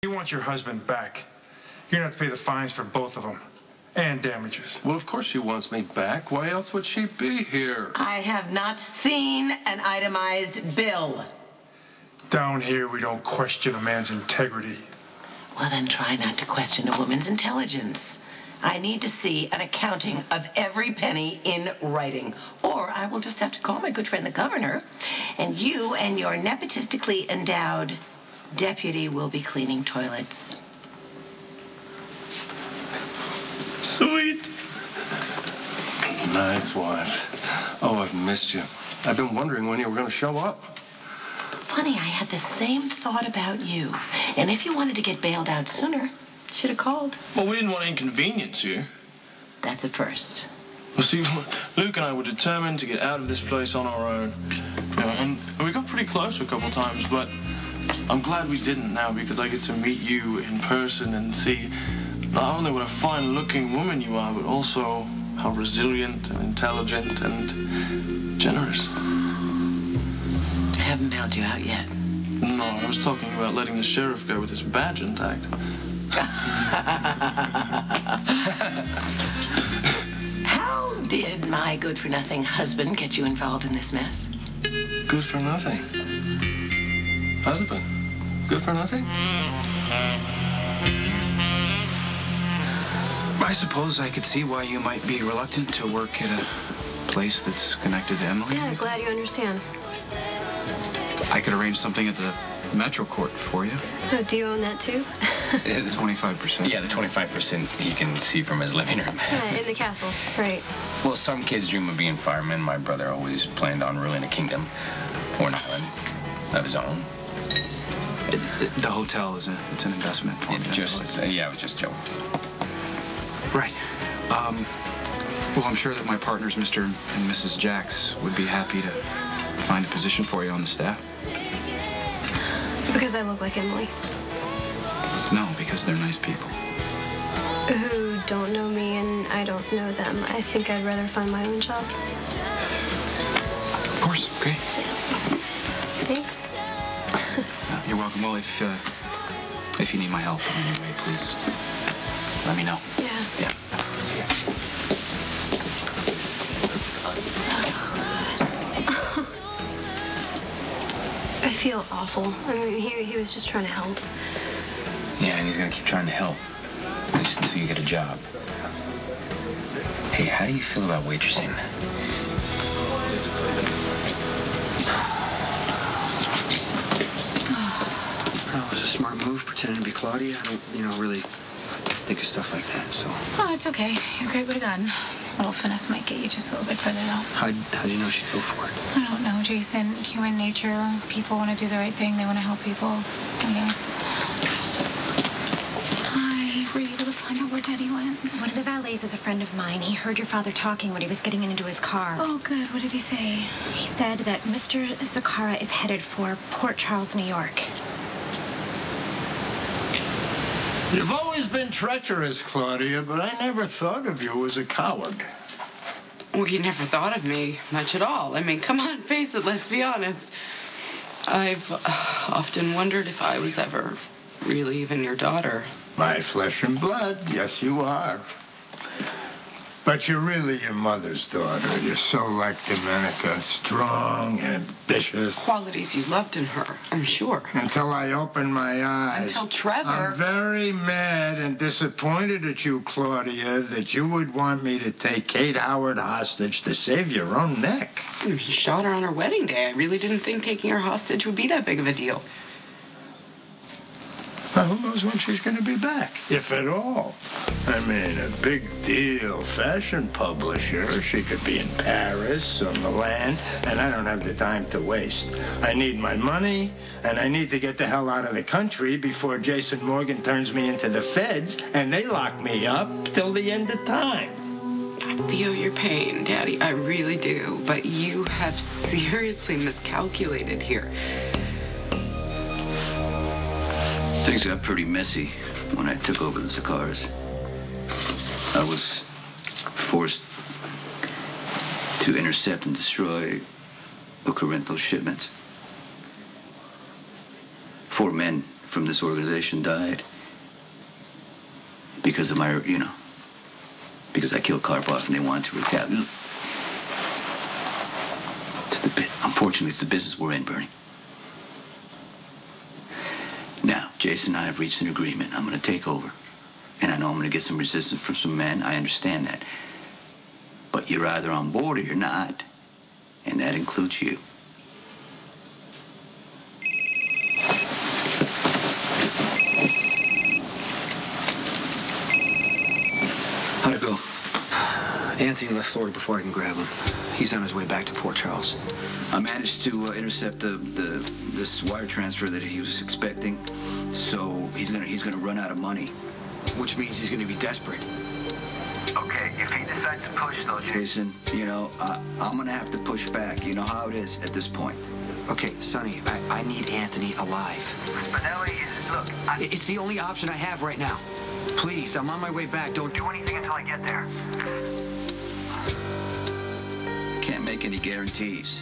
You want your husband back. You're going to have to pay the fines for both of them. And damages. Well, of course she wants me back. Why else would she be here? I have not seen an itemized bill. Down here, we don't question a man's integrity. Well, then try not to question a woman's intelligence. I need to see an accounting of every penny in writing. Or I will just have to call my good friend the governor, and you and your nepotistically endowed deputy will be cleaning toilets. Sweet. Nice wife. Oh, I've missed you. I've been wondering when you were going to show up. Funny, I had the same thought about you. And if you wanted to get bailed out sooner, should have called. Well, we didn't want to inconvenience you. That's a first. Well, see, Luke and I were determined to get out of this place on our own. You know, and we got pretty close a couple times, but I'm glad we didn't now because I get to meet you in person and see not only what a fine-looking woman you are, but also how resilient and intelligent and generous. I haven't bailed you out yet. No, I was talking about letting the sheriff go with his badge intact. How did my good-for-nothing husband get you involved in this mess? Good for nothing. Husband, good for nothing? I suppose I could see why you might be reluctant to work at a place that's connected to Emily. Yeah, glad you understand. I could arrange something at the Metro Court for you. Oh, do you own that too? The 25%. Yeah, the 25% he can see from his living room. Yeah, in the castle, right. Well, some kids dream of being firemen. My brother always planned on ruling a kingdom or an island of his own. The hotel is it's an investment for me. Yeah, it was just Joe. Right. Well, I'm sure that my partners, Mr. and Mrs. Jacks, would be happy to find a position for you on the staff. Because I look like Emily. No, because they're nice people. Who don't know me and I don't know them. I think I'd rather find my own job. Of course, okay. Thanks. You're welcome. Well, if you need my help in any way, please let me know. Yeah. Yeah. See ya. I feel awful. I mean, he was just trying to help. Yeah, and he's gonna keep trying to help. At least until you get a job. Hey, how do you feel about waitressing? Well, it was a smart move pretending to be Claudia. I don't, really think of stuff like that, so. Oh, it's okay. You're great with a gun. A little finesse might get you just a little bit further, though. How'd you know she'd go for it? I don't know, Jason. Human nature. People want to do the right thing. They want to help people, I guess. Hi. Were you able to find out where Daddy went? One of the valets is a friend of mine. He heard your father talking when he was getting into his car. Oh, good. What did he say? He said that Mr. Zakara is headed for Port Charles, New York. You've always been treacherous, Claudia, but I never thought of you as a coward. Well, you never thought of me much at all. I mean, come on, face it, let's be honest. I've often wondered if I was ever really even your daughter. My flesh and blood, yes, you are. But you're really your mother's daughter. You're so like Domenica, strong, ambitious. Qualities you loved in her, I'm sure. Until I opened my eyes. Until Trevor... I'm very mad and disappointed at you, Claudia, that you would want me to take Kate Howard hostage to save your own neck. You shot her on her wedding day. I really didn't think taking her hostage would be that big of a deal. Well, who knows when she's going to be back, if at all. I mean, a big deal fashion publisher. She could be in Paris or Milan, and I don't have the time to waste. I need my money, and I need to get the hell out of the country before Jason Morgan turns me into the feds, and they lock me up till the end of time. I feel your pain, Daddy. I really do. But you have seriously miscalculated here. Things got pretty messy when I took over the Zakaras. I was forced to intercept and destroy a Corinthos shipment. 4 men from this organization died because of my, because I killed Karpov and they wanted to retaliate. Unfortunately, it's the business we're in, Bernie. Now, Jason and I have reached an agreement. I'm going to take over. And I know I'm going to get some resistance from some men. I understand that. But you're either on board or you're not. And that includes you. How'd it go? Anthony left Florida before I can grab him. He's on his way back to Port Charles. I managed to intercept this wire transfer that he was expecting. So he's gonna run out of money. Which means he's gonna be desperate. Okay, if he decides to push though, Jason, I'm gonna have to push back. You know how it is at this point. Okay, Sonny, I need Anthony alive. Spinelli is, look, It's the only option I have right now. Please, I'm on my way back. Don't do anything until I get there. Can't make any guarantees.